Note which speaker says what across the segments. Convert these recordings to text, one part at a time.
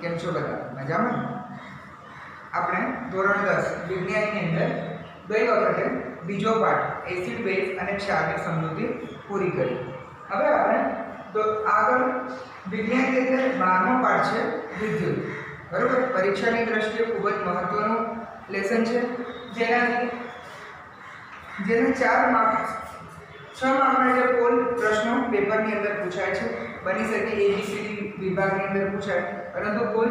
Speaker 1: કેમ છો બધા? મજામાં? આપણે ધોરણ 10 વિજ્ઞાનની અંદર ગઈ વખતે બીજો પાઠ એસિડ બેઝ અને ક્ષારની સમૃદ્ધિ પૂરી કરી. હવે આપણે તો આગળ વિજ્ઞાનની અંદર 12મો પાઠ છે વિદ્યુત. બરોબર? પરીક્ષાની દ્રષ્ટિએ ખૂબ જ મહત્વનું લેસન છે, જેના 4 માર્ક્સ 6 માર્કના જે પોલ પ્રશ્નો પેપરની અંદર પૂછાય છે. બની શકે એબીસીડી વિભાગની અંદર પૂછાય, પરંતુ કુલ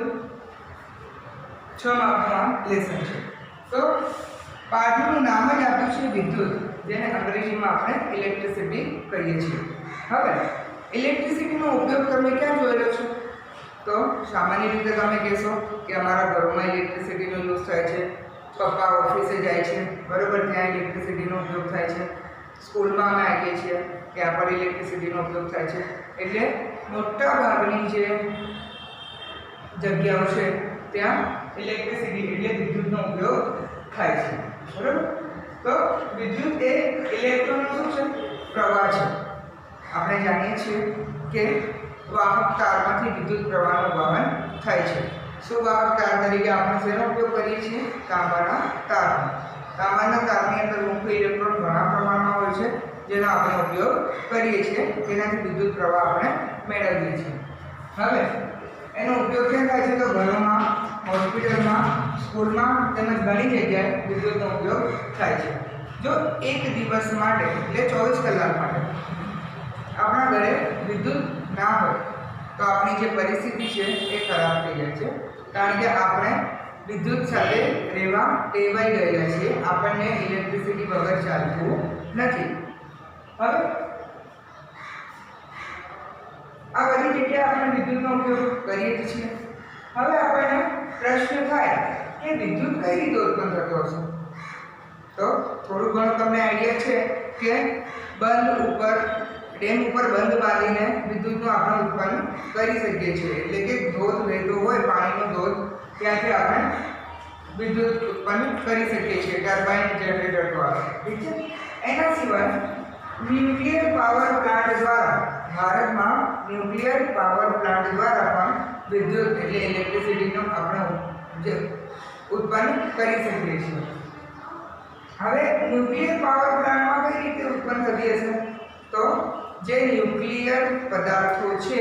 Speaker 1: 6 માર્કના લેસન છે. તો પાઠનું નામ જ આપ્યું છે વિદ્યુત, જેને અંગ્રેજીમાં આપણે ઇલેક્ટ્રિસિટી કહીએ છીએ. હવે ઇલેક્ટ્રિસિટીનો ઉપયોગ તમે ક્યાં જોયેલો છે? તો સામાન્ય રીતે તમે કહેશો કે અમારા ઘરોમાં ઇલેક્ટ્રિસિટીનો યુઝ થાય છે, પપ્પા ઓફિસે જાય છે, બરોબર, ત્યાં ઇલેક્ટ્રિસિટીનો ઉપયોગ થાય છે, સ્કૂલમાં અમે આવીએ છીએ ત્યાં પણ ઇલેક્ટ્રિસિટીનો ઉપયોગ થાય છે. એટલે મોટા ભાગની જે જગ્યાઓ છે ત્યાં ઇલેક્ટ્રિસિટી એટલે વિદ્યુતનો ઉપયોગ થાય છે. બરાબર? તો વિદ્યુત એ ઇલેક્ટ્રોનનો શું છે? પ્રવાહ છે. આપણે જાણીએ છીએ કે વાહક તારમાંથી વિદ્યુત પ્રવાહનું વહન થાય છે. શું વાહક તાર તરીકે આપણે શેનો ઉપયોગ કરીએ છીએ? તાંબાના તારનો. તાંબાના તારની અંદર મુખ્ય ઇલેક્ટ્રોન ઘણા પ્રમાણમાં હોય છે, જેનો આપણે ઉપયોગ કરીએ છીએ, જેનાથી વિદ્યુત પ્રવાહ આપણે મેળવીએ છીએ. હવે એનો ઉપયોગ ક્યાં થાય છે? તો ઘરોમાં, હોસ્પિટલમાં, સ્કૂલમાં તેમજ ઘણી જગ્યાએ વિદ્યુતનો ઉપયોગ થાય છે. જો એક દિવસ માટે એટલે 24 કલાક માટે આપણા ઘરે વિદ્યુત ના હોય તો આપણી જે પરિસ્થિતિ છે એ ખરાબ થઈ જાય છે, કારણ કે આપણે વિદ્યુત સાથે રહેવા ટેવાઈ ગયેલા છીએ. આપણને ઇલેક્ટ્રિસિટી વગર ચાલતું નથી. હવે આ બધી જગ્યાએ આપણે વિદ્યુતનો ઉપયોગ કરીએ જ છીએ. હવે આપણને પ્રશ્ન થાય કે વિદ્યુત કઈ રીતે ઉત્પન્ન થતો હશે? તો થોડું ઘણું તમને આઈડિયા છે કે ડેમ ઉપર બંધ બાંધીને વિદ્યુતનું આપણે ઉત્પન્ન કરી શકીએ છીએ. એટલે કે ધોધ વહેતો હોય, પાણીનો ધોધ, ત્યાંથી આપણે વિદ્યુત ઉત્પન્ન કરી શકીએ છીએ ટર્બાઇન જનરેટર દ્વારા. ઠીક છે? એના સિવાય ન્યુક્લિયર પાવર પ્લાન્ટ દ્વારા, ભારતમાં ન્યુક્લિયર પાવર પ્લાન્ટ દ્વારા પણ વિદ્યુત એટલે ઇલેક્ટ્રિસિટીનો આપણે ઉત્પન્ન કરી શકીએ છીએ. હવે ન્યુક્લિયર પાવર પ્લાન્ટમાં કઈ રીતે ઉત્પન્ન થતી હશે? તો જે ન્યુક્લિયર પદાર્થો છે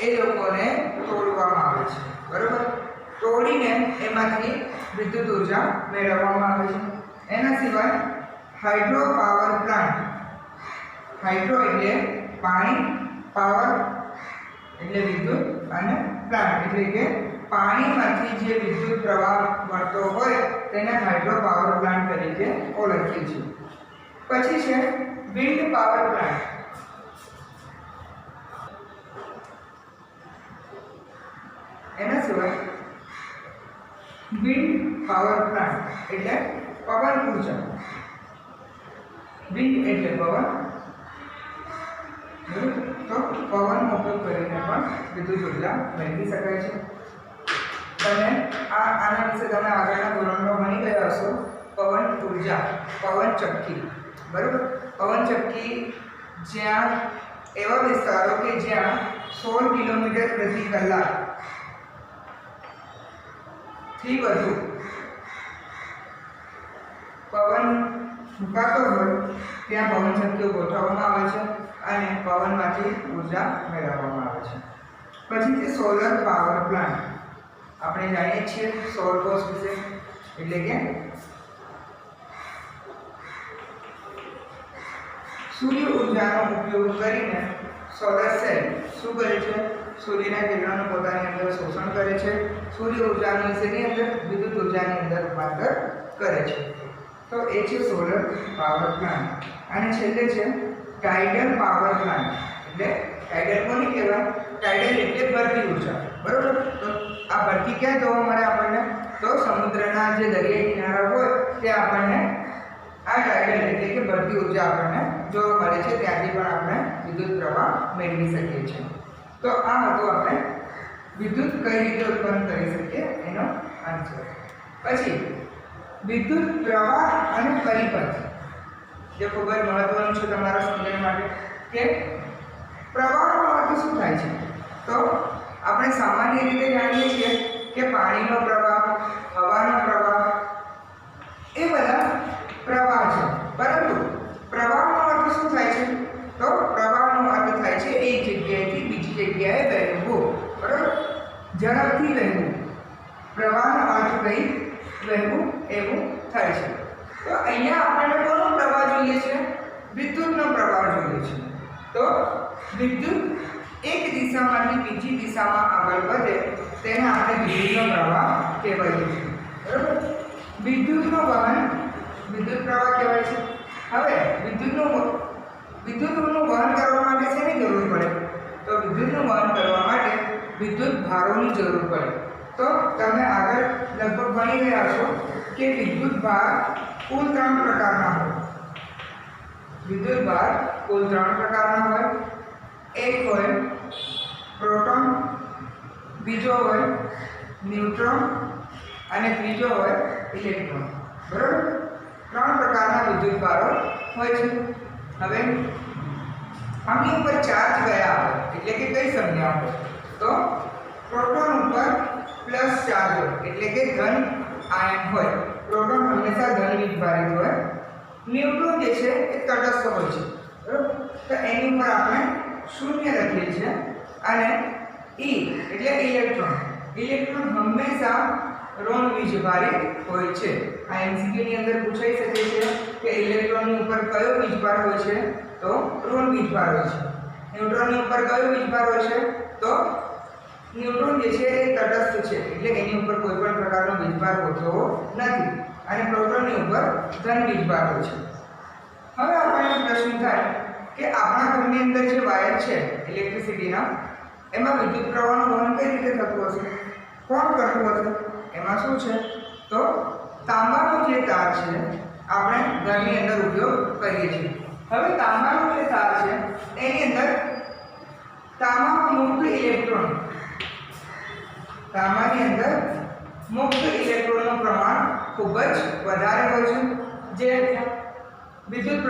Speaker 1: એ લોકોને તોડવામાં આવે છે. બરોબર? તોડીને એમાંથી વિદ્યુત ઉર્જા મેળવવામાં આવે છે. એના સિવાય હાઇડ્રો પાવર પ્લાન્ટ, હાઇડ્રો એટલે પાણી, પાવર એટલે વિદ્યુત, અને પ્લાન્ટ એટલે કે પાણીમાંથી જે વિદ્યુત પ્રવાહ મળતો હોય તેને હાઇડ્રો પાવર પ્લાન્ટ તરીકે ઓળખીએ છીએ. પછી છે વિન્ડ પાવર પ્લાન્ટ. એના સિવાય વિન્ડ પાવર પ્લાન્ટ એટલે પવન ઉર્જા. વિન્ડ એટલે પવન, તો પવનનો ઉપયોગ કરીને પણ વિદ્યુત ઉર્જા મેળવી શકાય છે. અને આના વિશે તમે આગળના ધોરણમાં ભણી ગયા હશો. પવન ઉર્જા, પવન ચક્કી. બરાબર? પવન ચક્કી જ્યાં એવા વિસ્તારો કે જ્યાં 16 કિલોમીટર પ્રતિ કલાક થી વધુ પવન ફૂંકાતો હોય ત્યાં પવન ચક્કીઓ ગોઠવવામાં આવે છે અને પવનમાંથી ઉર્જા મેળવવામાં આવે છે. પછી છે સોલર પાવર પ્લાન્ટ. આપણે જાણીએ છીએ સૌર કોષ વિશે, એટલે કે સૂર્ય ઉર્જાનો ઉપયોગ કરીને સોલર સેલ શું કરે છે? સૂર્યના કિરણોનું પોતાની અંદર શોષણ કરે છે. સૂર્ય ઉર્જાનું શેની અંદર? વિદ્યુત ઉર્જાની અંદર રૂપાંતર કરે છે. તો એ છે સોલર પાવર પ્લાન્ટ. અને છેલ્લે છે ટાઇડલ પાવર પ્લાન્ટ. એટલે ટાઇડલ કોને કહેવાય? ટાઇડલ એટલે ભરતી ઉર્જા. બરોબર? તો આ ભરતી ક્યાં જોવા મળે આપણને? તો સમુદ્રના જે દરિયાઈ કિનારા હોય ત્યાં આપણને આ ટાઇડલ એટલે કે ભરતી ઉર્જા આપણને જોવા મળે છે. ત્યાંથી પણ આપણે વિદ્યુત પ્રવાહ મેળવી શકીએ છીએ. તો આ હતું આપણે વિદ્યુત કઈ રીતે ઉત્પન્ન કરી શકીએ એનો આન્સર. પછી વિદ્યુત પ્રવાહ અને પરિપથ, જે ખૂબ જ મહત્વનું છે તમારા સમજણ માટે કે પ્રવાહનો અર્થ શું થાય છે? તો આપણે સામાન્ય રીતે જાણીએ છીએ કે પાણીનો પ્રવાહ, હવાનો પ્રવાહ એ બધા પ્રવાહ છે, પરંતુ પ્રવાહનો અર્થ શું થાય છે? તો પ્રવાહનો અર્થ થાય છે એક જગ્યાએથી બીજી જગ્યાએ વહેવું, બરાબર? ઝડપથી વહેવું. પ્રવાહનો અર્થ કંઈ વહેવું એવું થાય છે. તો અહીંયા આપણને કોનો પ્રવાહ જોઈએ છે? વિદ્યુતનો પ્રવાહ જોઈએ છે. તો વિદ્યુત એક દિશામાંથી બીજી દિશામાં આગળ વધે તેને આપણે વિદ્યુતનો પ્રવાહ કહેવાય છે, બરાબર? વિદ્યુતનું પ્રવાહ કહેવાય છે. હવે વિદ્યુતનું વહન કરવા માટે શેની જરૂર પડે? તો વિદ્યુતનું વહન કરવા માટે વિદ્યુત ભારોની જરૂર પડે. તો તમે આગળ લગભગ ભણી ગયા છો કે વિદ્યુત ભાર કુલ 3 પ્રકારના હોય. વિદ્યુત ભાર કુલ 3 પ્રકારના હોય. એક હોય પ્રોટોન, બીજો હોય ન્યુટ્રોન અને ત્રીજો હોય ઇલેક્ટ્રોન, બરાબર? 3 પ્રકારના વિદ્યુત ભારો હોય છે. હવે આની ઉપર ચાર્જ ગયા હોય એટલે કે કઈ સંજ્ઞા હોય? તો પ્રોટોન ઉપર પ્લસ ચાર્જ હોય એટલે કે ધન આયન હોય. પ્રોટોન હંમેશા ધન વીજભારિત હોય. ન્યુટ્રોન જે છે એ તટસ્થ હોય છે, બરાબર? તો એની ઉપર આપણે શૂન્ય લખીએ છીએ. અને E એટલે ઇલેક્ટ્રોન હંમેશા ઋણ વીજભારિત હોય છે. આ MCQ ની અંદર પૂછાઈ શકે છે કે ઇલેક્ટ્રોનની ઉપર કયો વીજભાર હોય છે? તો ઋણ વીજભાર હોય છે. ન્યુટ્રોનની ઉપર કયો વીજભાર હોય છે? તો ન્યુટ્રોન જે છે એ તટસ્થ છે એટલે એની ઉપર કોઈ પણ પ્રકારનો વીજભાર હોતો નથી. અને પ્રોટોનની ઉપર ધન વીજભાર હોય છે. હવે આપણને પ્રશ્ન થાય કે આપણા ઘરની અંદર જે વાયર છે ઇલેક્ટ્રિસિટીના, એમાં વિદ્યુત પ્રવાહનું વહન કઈ રીતે થતું હશે? કોણ કરતું હશે? એમાં શું છે? તો તાંબાનો જે તાર છે આપણે ઘરની અંદર ઉપયોગ કરીએ છીએ. હવે તાંબાનો જે તાર છે એની અંદર તાંબાની અંદર મુક્ત ઇલેક્ટ્રોનનું પ્રમાણ ખૂબ જ વધારે હોય છે, જે વિદ્યુત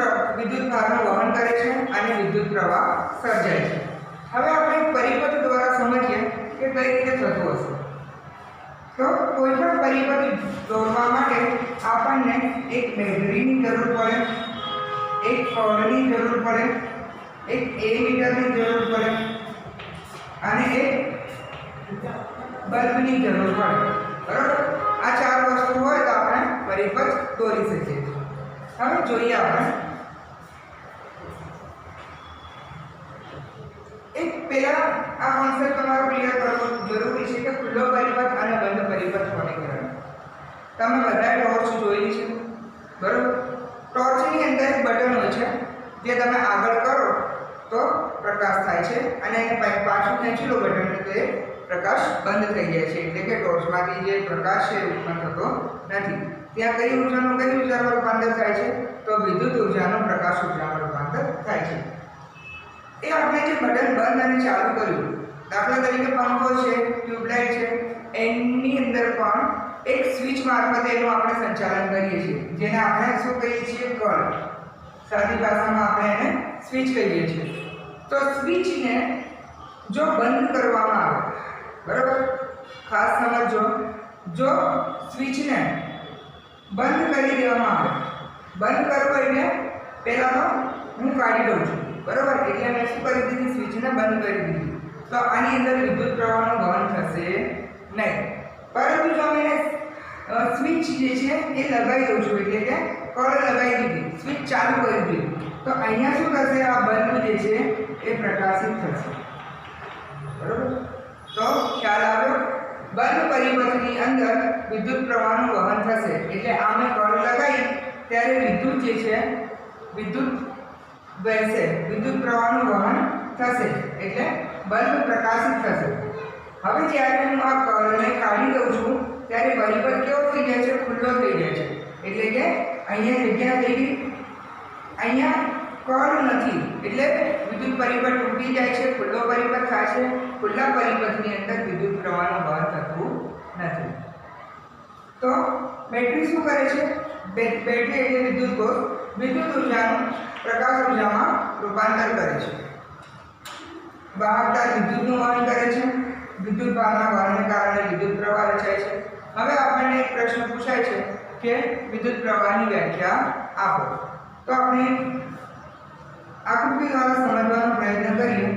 Speaker 1: ભારનું વહન કરે છે અને વિદ્યુત પ્રવાહ સર્જાય છે. હવે આપણે પરિપથ દ્વારા સમજીએ કે કઈ રીતે થતું હશે. તો કોઈ પણ પરિપથ દોરવા માટે આપણને એક બેટરીની જરૂર પડે, એક કોર્ડની જરૂર પડે, એક એમીટરની જરૂર પડે અને એક બલ્બની જરૂર પડે, બરાબર? આ 4 વસ્તુ હોય તો આપણે પરિપથ દોરી શકીએ છીએ. હવે જોઈએ આપણે એક પહેલા આ કોન્સેપ્ટ તમારો ક્લિયર કરવો જરૂરી છે કે ખુલ્લો પરિપથ અને બંધ પરિપથ કોને કહેવાય. તમે બધાએ ટોર્ચ જોયેલી છે, બરાબર? ટોર્ચની અંદર એક બટન હોય છે જે તમે આગળ કરો તો પ્રકાશ થાય છે અને એને પાછું ખેંચી લો બટનને તો એ પ્રકાશ બંધ થઈ જાય છે, એટલે કે ટોર્ચમાંથી જે પ્રકાશ છે ઉત્પન્ન થતો નથી. ત્યાં કઈ ઉર્જાનું રૂપાંતર થાય છે? તો વિદ્યુત ઉર્જાનું પ્રકાશ ઉર્જામાં રૂપાંતર થાય છે. એ આપણે જે બટન બંધ અને ચાલુ કર્યું, દાખલા તરીકે પંખો છે, ટ્યુબલાઇટ છે, એની અંદર પણ એક સ્વિચ મારફતે એનું આપણે સંચાલન કરીએ છીએ, જેને આપણે શું કહીએ છીએ? કળ. સાદી ભાષામાં આપણે એને સ્વિચ કહીએ છીએ. તો સ્વિચને જો બંધ કરવામાં આવે, બરાબર? ખાસ સમજો, જો સ્વિચને બંધ કરી દેવામાં આવે, બંધ કરવો એટલે પહેલા તો હું કાઢી દઉં છું, બરાબર? એટલે મેં શું કરી દીધી? સ્વિચને બંધ કરી દીધી. તો આની અંદર વિદ્યુત પ્રવાહનું વહન થશે નહીં. પરંતુ જો મેં સ્વિચ જે છે એ લગાવી દઉં છું, એટલે કે કળ લગાવી દીધી, સ્વિચ ચાલુ કરી દીધી, તો અહીંયા શું થશે? આ બલ્બ જે છે એ પ્રકાશિત થશે, બરાબર? તો ખ્યાલ આવ્યો? બંધ પરિપથની અંદર વિદ્યુત પ્રવાહનું વહન થશે. એટલે આ મેં કળ લગાવી ત્યારે વિદ્યુત જે છે વિદ્યુત વહેશે, વિદ્યુત પ્રવાહનું વહન થશે, એટલે બલ્બ પ્રકાશિત થશે. હવે જ્યારે હું આ કળને કાઢી દઉં છું ત્યારે પરિપથ કેવો થઈ જાય છે? ખુલ્લો થઈ જાય છે. એટલે કે અહીંયા જગ્યા થઈ ગઈ, અહીંયા કળ નથી, એટલે વિદ્યુત પરિપથ તૂટી જાય છે, ખુલ્લો પરિપથ થાય છે. ખુલ્લા પરિપથની અંદર વિદ્યુત પ્રવાહનું વહન થતું નથી. તો બેટરી શું કરે છે? બેટરી એટલે વિદ્યુત કોષ વિદ્યુત ઉર્જાનું પ્રકાશ ઉર્જામાં રૂપાંતર કરે છે. વાહકતા વિદ્યુતનું વહન કરે છે, વિદ્યુત ભારના વહનને કારણે વિદ્યુત પ્રવાહ રચાય છે। હવે આપણને એક પ્રશ્ન પૂછાય છે કે વિદ્યુત પ્રવાહની વ્યાખ્યા આપો। તો આપણે આકૃતિ દ્વારા સમજવાનો પ્રયત્ન કરીએ।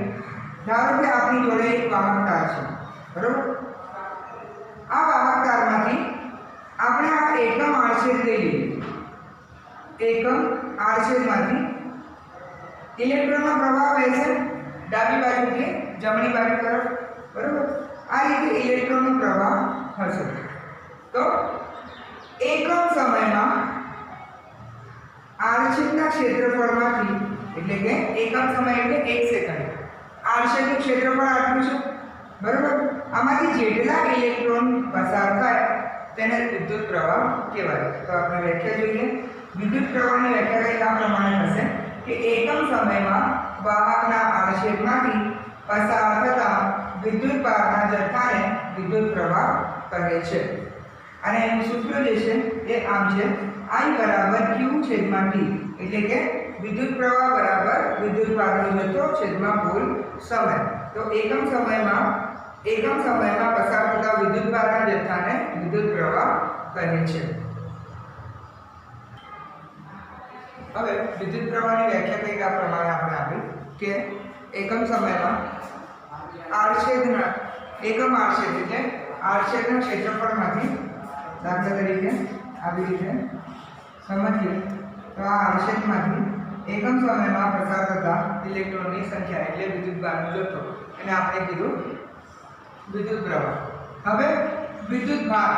Speaker 1: ધારો કે આપણી જોડે એક વાહક તાર છે, બરોબર? આ વાહક તારમાંથી આપણે આ એકમ આડછેદ લઈ લઈએ। એકમ આડછેદમાંથી ઇલેક્ટ્રોનનો પ્રવાહ વહેશે ડાબી બાજુથી જમણી બાજુ તરફ, બરોબર? આ રીતે ઇલેક્ટ્રોનનો પ્રવાહ હશે। તો એકમ સમયમાં આડછેદના ક્ષેત્રફળમાંથી, એટલે કે એકમ સમય એટલે 1 સેકન્ડ, આડછેદનું ક્ષેત્રફળ આટલું છે, બરોબર? આમાંથી જેટલા ઇલેક્ટ્રોન પસાર થાય તેને વિદ્યુત પ્રવાહ કહેવાય। તો આપણે વ્યાખ્યા જોઈએ। વિદ્યુત પ્રવાહની વ્યાખ્યા કંઈક આ પ્રમાણે હશે કે એકમ સમયમાં વાહકના આડછેદમાંથી પસાર થતા વિદ્યુત ભારના જથ્થાને વિદ્યુત પ્રવાહ કહે છે। અને એનું સૂત્ર જે છે એ આમ છે, I બરાબર Q છેદમાં T, એટલે કે વિદ્યુત પ્રવાહ બરાબર વિદ્યુત ભારનો જથ્થો છેદમાં કુલ સમય। તો એકમ સમયમાં પસાર થતા વિદ્યુત ભારના જથ્થાને વિદ્યુત પ્રવાહ કહે છે। હવે વિદ્યુત પ્રવાહની વ્યાખ્યા કંઈક આ પ્રમાણે આપણે આપી કે એકમ સમયમાં આડછેદના ક્ષેત્રફળમાંથી, દાખલા તરીકે આવી રીતે સમજીએ તો આ આડછેદમાંથી એકમ સમયમાં પસાર થતા ઇલેક્ટ્રોનની સંખ્યા એટલે વિદ્યુત ભારનો જથ્થો, એને આપણે કીધું વિદ્યુત પ્રવાહ। હવે વિદ્યુત ભાર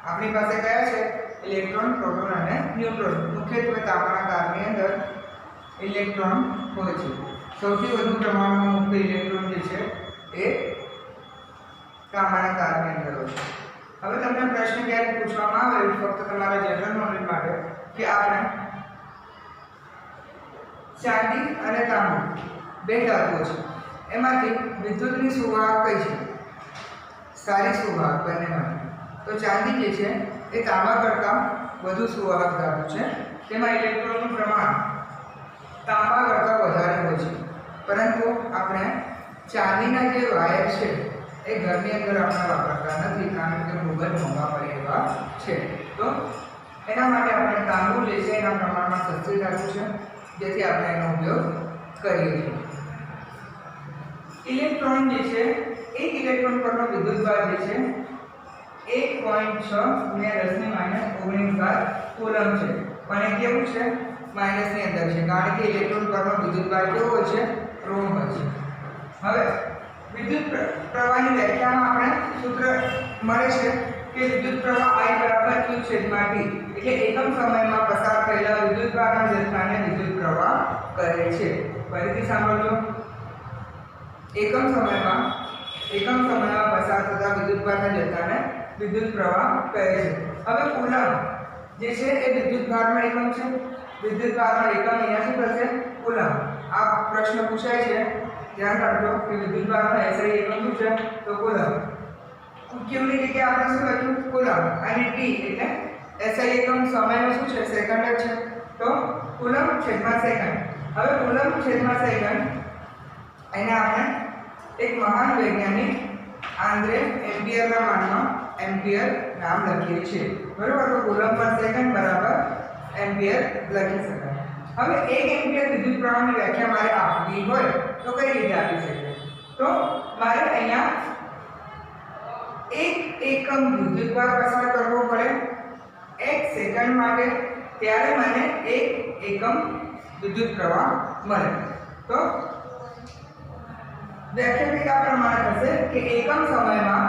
Speaker 1: આપણી પાસે કયા છે? ઇલેક્ટ્રોન, પ્રોટોન અને ન્યુટ્રોન। મુખ્યત્વે તાંબાના તારની અંદર ઇલેક્ટ્રોન હોય છે। સૌથી વધુ પ્રમાણમાં મુક્ત ઇલેક્ટ્રોન જે છે એ તાંબાના તારની અંદર હોય છે। હવે તમને પ્રશ્ન ક્યારે પૂછવામાં આવે, ફક્ત તમારા જનરલ નોલેજ માટે, કે આપણે ચાંદી અને તાંબુ બે ધાતુઓ છે, એમાંથી વિદ્યુતની સુવાહક કઈ છે? સારી સુવાહક બંનેમાંથી। તો ચાંદી જે છે એ તાંબા કરતાં વધુ સુવાહક ધાતુ છે, તેમાં ઇલેક્ટ્રોનનું પ્રમાણ તાંબા કરતાં વધારે હોય છે। પરંતુ આપણે ચાંદીના જે વાયર છે એ ઘરની અંદર આપણે વાપરતા નથી, કારણ કે ખૂબ જ મોંઘા પડે એવા છે। તો એના માટે આપણે તાંબુ જે છે એના પ્રમાણમાં સસ્તી ધાતુ છે, જેથી આપણે એનો ઉપયોગ કરીએ છીએ। ઇલેક્ટ્રોન જે છે, એક ઇલેક્ટ્રોન પરનો વિદ્યુત ભાર જે છે 1.6 × 10⁻⁹ કુલમ છે, પણ એ કેવું છે? માઇનસની અંદર છે, કારણ કે ઇલેક્ટ્રોન પરનો વિદ્યુત ભાર કેવો હોય છે? ઋણ હોય છે। હવે વિદ્યુત પ્રવાહની વ્યાખ્યામાં આપણે સૂત્ર મળે છે કે વિદ્યુત પ્રવાહ I બરાબર Q છેદમાં T, એટલે એકમ સમયમાં પસાર થયેલા વિદ્યુત ભારના જથ્થાને વિદ્યુત પ્રવાહ કહે છે। ફરીથી સાંભળજો, એકમ સમયમાં પસાર થતા વિદ્યુત ભારના જથ્થાને વિદ્યુત પ્રવાહ કહે છે। હવે કુલમ જે છે એ વિદ્યુત ભારનો એકમ છે। વિદ્યુત ભારનો એકમ અહીંયા શું થશે? કુલમ। આ પ્રશ્ન પૂછાય છે, ધ્યાન રાખજો કે વિદ્યુત ભારનો SI એકમ શું છે? તો કુલમ। Q ની જગ્યાએ આપણે શું લખ્યું? કુલમ, અને T એટલે SI એકમ સમયનો શું છે? સેકન્ડ જ છે, તો કુલમ છેદમાં સેકન્ડ। હવે કુલમ છેદમાં સેકન્ડ એને આપણે એક મહાન વૈજ્ઞાનિક આંદ્રે એમ્પિયરના માનમાં એમ્પિયર નામ લખીએ છીએ, બરોબર? તો કુલમ પર સેકન્ડ બરાબર એમ્પિયર લખી શકાય। હવે 1 એમ્પિયર વિદ્યુત પ્રવાહની વ્યાખ્યા મારે આપવી હોય તો કઈ રીતે આપી શકીએ? તો મારે અહીંયા 1 એકમ વિદ્યુત ભાર પસાર કરવો પડે 1 સેકન્ડ માટે, ત્યારે મને 1 એકમ વિદ્યુત પ્રવાહ મળે। તો વ્યાખ્યા કંઈક આ પ્રમાણે થશે કે એકમ સમયમાં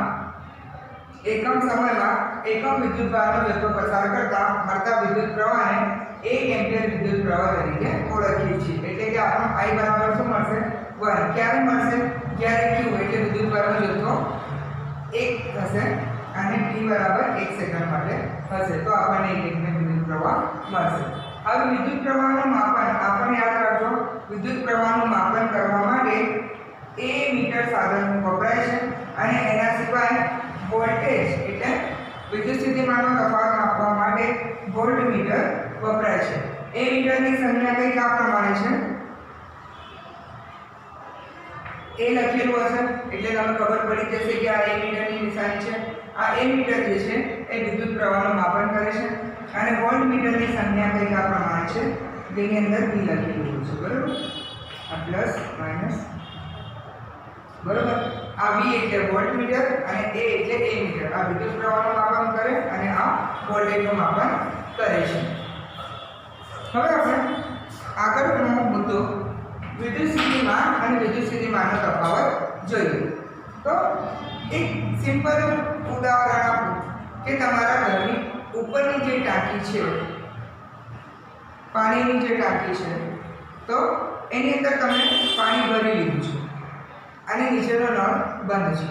Speaker 1: એકમ વિદ્યુત ભારનો જથ્થો પસાર કરતા મળતા વિદ્યુત પ્રવાહને 1 એમ્પિયર વિદ્યુત પ્રવાહ તરીકે ઓળખીએ છીએ। એટલે કે આપણો I બરાબર શું મળશે? 1। ક્યારે મળશે? જ્યારે Q એટલે વિદ્યુત ભારનો જથ્થો 1 થશે અને T બરાબર 1 સેકન્ડ માટે હશે, તો આપણને 1 એમ્પિયર વિદ્યુત પ્રવાહ મળશે। હવે વિદ્યુત પ્રવાહનું માપન આપણે યાદ રાખજો, વિદ્યુત પ્રવાહનું માપન કરવા માટે એ મીટર સાધન વપરાય છે, અને એના સિવાય વોલ્ટેજ એટલે વિદ્યુત સ્થિતિમાનનો તફાવત માપવા માટે વોલ્ટમીટર વપરાય છે। એ મીટરની સંજ્ઞા કંઈક આ પ્રમાણે છે, એ લખેલું હશે એટલે તમને ખબર પડી જશે કે આ એ મીટરની નિશાની છે. આ એ મીટર જે છે એ વિદ્યુત પ્રવાહનું માપન કરે છે અને વોલ્ટ મીટરની સંજ્ઞા કંઈક આ પ્રમાણે છે જેની અંદર V લખેલું છે. બરાબર, આ પ્લસ માઇનસ. બરાબર, આ V એટલે વોલ્ટ મીટર અને A એટલે એ મીટર. આ વિદ્યુત પ્રવાહનું માપન કરે અને આ વોલ્ટેજનું માપન કરે છે. હવે આપણે આગળનો મુદ્દો વિદ્યુત સ્થિતિમાન અને વિદ્યુત સ્થિતિમાનનો તફાવત જોઈએ. તો એક સિમ્પલ ઉદાહરણ આપું કે તમારા ઘરની ઉપરની જે ટાંકી છે, પાણીની જે ટાંકી છે, તો એની અંદર તમે પાણી ભરી લીધું છે અને નીચેનો નળ બંધ છે.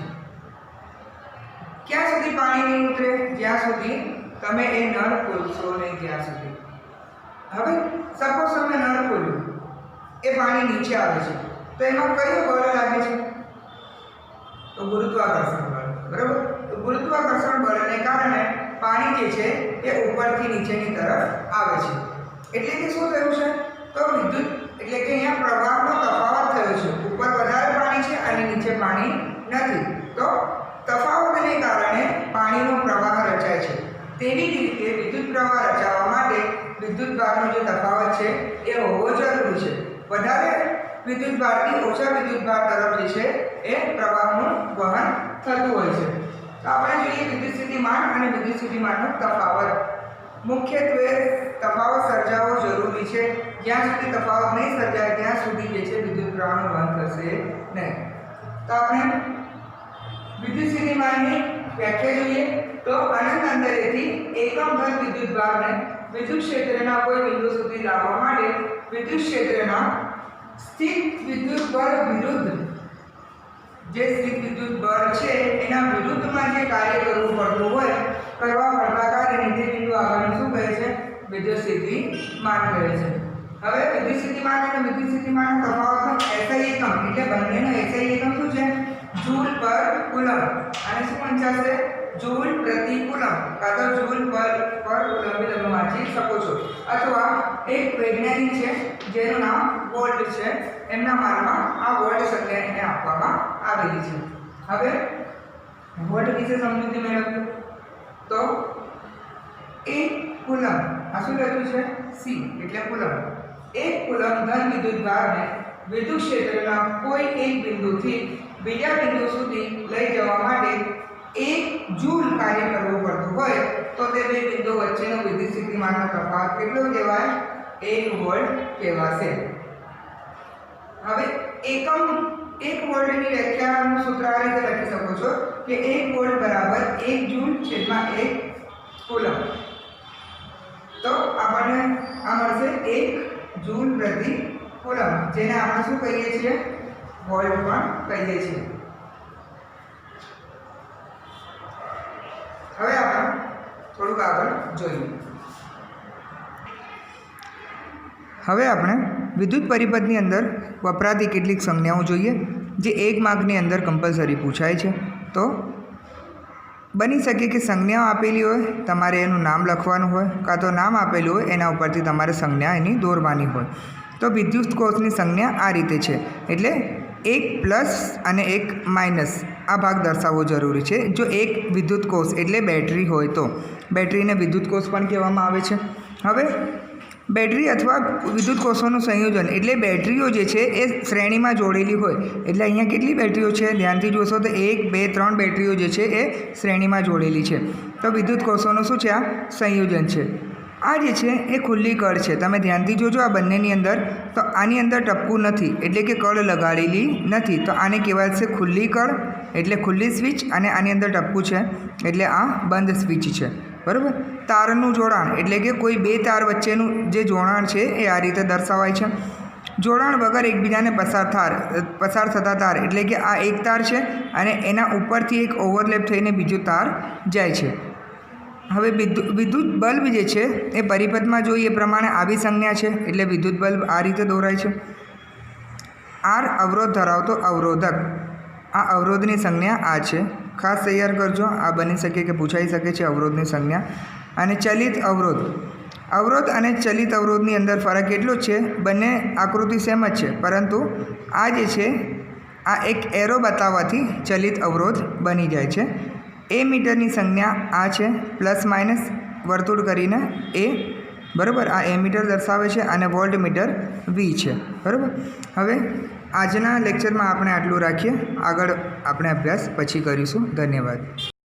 Speaker 1: ક્યાં સુધી પાણી નહીં ઉતરે? જ્યાં સુધી તમે એ નળ ખોલશો નહીં ત્યાં સુધી. હવે સપોઝ તમે નળ ખોલ્યું, એ પાણી નીચે આવે છે, તો એમાં કયો બળ લાગે છે? તો ગુરુત્વાકર્ષણ બળ. બરાબર, તો ગુરુત્વાકર્ષણ બળને કારણે પાણી જે છે એ ઉપરથી નીચેની તરફ આવે છે. એટલે કે શું થયું છે? તો વિદ્યુત એટલે કે અહીંયા પ્રવાહનો તફાવત થયો છે. ઉપર વધારે પાણી છે અને નીચે પાણી નથી. તો તફાવતને કારણે પાણીનો પ્રવાહ રચાય છે. તેવી જ રીતે વિદ્યુત પ્રવાહ રચાવવા માટે વિદ્યુત ભારનો જે તફાવત છે એ હોવો જરૂરી છે. વધારે વિદ્યુત ભારથી ઓછા વિદ્યુત ભાર તરફ જે છે એ પ્રવાહનું વહન થતું હોય છે. તો આપણે જોઈએ વિદ્યુત સ્થિતિમાન અને વિદ્યુત સ્થિતિમાનનો તફાવત. મુખ્યત્વે તફાવત સર્જાવવો જરૂરી છે. જ્યાં સુધી તફાવત નહીં સર્જાય ત્યાં સુધી જે છે વિદ્યુત પ્રવાહનું વહન થશે નહીં. તો આપણે વિદ્યુત સ્થિતિમાનની વ્યાખ્યા જોઈએ તો અનંત અંતરેથી એકમ ઘન વિદ્યુત ભારને વિદ્યુત ક્ષેત્રના કોઈ બિંદુ સુધી લાવવા માટે વિદ્યુત ક્ષેત્રના સ્થિત વિદ્યુત બળ વિરુદ્ધ જે સ્થિત વિદ્યુત બળ છે એના વિરુદ્ધમાં જે કાર્ય કરવું પડતું હોય, કરવા પડતા કાર્યને તે બિંદુ આગળનું શું કહે છે? વિદ્યુત સ્થિતિમાન કહે છે. હવે વિદ્યુત સ્થિતિમાન અને વિદ્યુત સ્થિતિમાનનો તફાવતનો SI એકમ એટલે બંનેનો SI એકમ શું છે? જૂલ પર કુલમ. અને શું વંચાશે? જૂલ પ્રતિ કુલમ કાં તો જૂલ પર કુલમ બી તમે વાંચી શકો છો. અથવા એક વૈજ્ઞાનિક છે જેનું નામ વોલ્ટ છે, એમના માનમાં આ વોલ્ટ સંજ્ઞા એને આપવામાં આવેલી છે. હવે વોલ્ટ વિશે સમજૂતી મેળવીએ તો એક કુલમ, આ શું લખ્યું છે? C એટલે કુલમ. એક કુલમ ધન વિદ્યુત ભારને વિદ્યુત ક્ષેત્રના કોઈ એક બિંદુથી બીજા બિંદુ સુધી લઈ જવા માટે 1 જૂલ કાર્ય કરવું પડતું હોય તો તે બે બિંદુ વચ્ચેનો વિદ્યુત સ્થિતિમાનનો તફાવત કેટલો કહેવાય? 1 વોલ્ટ કહેવાશે. હવે એકમ 1 વોલ્ટની વ્યાખ્યાનું સૂત્ર આ રીતે લખી શકો છો કે 1 વોલ્ટ બરાબર 1 જૂલ છેદમાં 1 કુલમ. તો આપણને આ મળશે 1 જૂલ પ્રતિ કુલમ, જેને આપણે શું કહીએ છીએ? વોલ્ટ પણ કહીએ છીએ. હવે આપણે થોડુંક આગળ જોઈએ. હવે આપણે વિદ્યુત પરિપથની અંદર વપરાતી કેટલીક સંજ્ઞાઓ જોઈએ જે 1 માર્કની અંદર કમ્પલસરી પૂછાય છે. તો બની શકે કે સંજ્ઞાઓ આપેલી હોય, તમારે એનું નામ લખવાનું હોય, કાં તો નામ આપેલું હોય એના ઉપરથી તમારે સંજ્ઞા એની દોરવાની હોય. તો વિદ્યુત કોષની સંજ્ઞા આ રીતે છે. એટલે 1 પ્લસ અને 1 માઇનસ આ ભાગ દર્શાવવો જરૂરી છે. જો એક વિદ્યુત કોષ એટલે બેટરી હોય તો બેટરીને વિદ્યુત કોષ પણ કહેવામાં આવે છે. હવે બેટરી અથવા વિદ્યુત કોષોનું સંયોજન એટલે બેટરીઓ જે છે એ શ્રેણીમાં જોડેલી હોય. એટલે અહીંયા કેટલી બેટરીઓ છે? ધ્યાનથી જોશો તો 1 2 3 બેટરીઓ જે છે એ શ્રેણીમાં જોડેલી છે. તો વિદ્યુત કોષોનું શું છે? આ સંયોજન છે. આ જે છે એ ખુલ્લી કળ છે. તમે ધ્યાનથી જોજો આ બંનેની અંદર, તો આની અંદર ટપકું નથી એટલે કે કળ લગાડેલી નથી. તો આને કહેવાય છે ખુલ્લી કળ એટલે ખુલ્લી સ્વિચ, અને આની અંદર ટપકું છે એટલે આ બંધ સ્વિચ છે. બરાબર. તારનું જોડાણ એટલે કે કોઈ બે તાર વચ્ચેનું જે જોડાણ છે એ આ રીતે દર્શાવાય છે. જોડાણ વગર એકબીજાને પસાર થતા તાર એટલે કે આ એક તાર છે અને એના ઉપરથી એક ઓવરલેપ થઈને બીજો તાર જાય છે. હવે વિદ્યુત બલ્બ જે છે એ પરિપથમાં જોઈએ એ પ્રમાણે આવી સંજ્ઞા છે. એટલે વિદ્યુત બલ્બ આ રીતે દોરાય છે. R અવરોધ ધરાવતો અવરોધક, આ અવરોધની સંજ્ઞા આ છે. ખાસ તૈયાર કરજો, આ બની શકે કે પૂછાઈ શકે છે અવરોધની સંજ્ઞા. અને ચલિત અવરોધ અને ચલિત અવરોધની અંદર ફરક એટલો જ છે, બંને આકૃતિ સેમ જ છે, પરંતુ આ જે છે આ એક એરો બતાવવાથી ચલિત અવરોધ બની જાય છે. એ મીટરની સંજ્ઞા આ છે, પ્લસ માઇનસ વર્તુળ કરીને એ, બરાબર. આ એ મીટર દર્શાવે છે અને વોલ્ટ મીટર વી છે, બરાબર. હવે આજના લેક્ચરમાં આપણે આટલું રાખીએ. આગળ આપણે અભ્યાસ પછી કરીશું. ધન્યવાદ.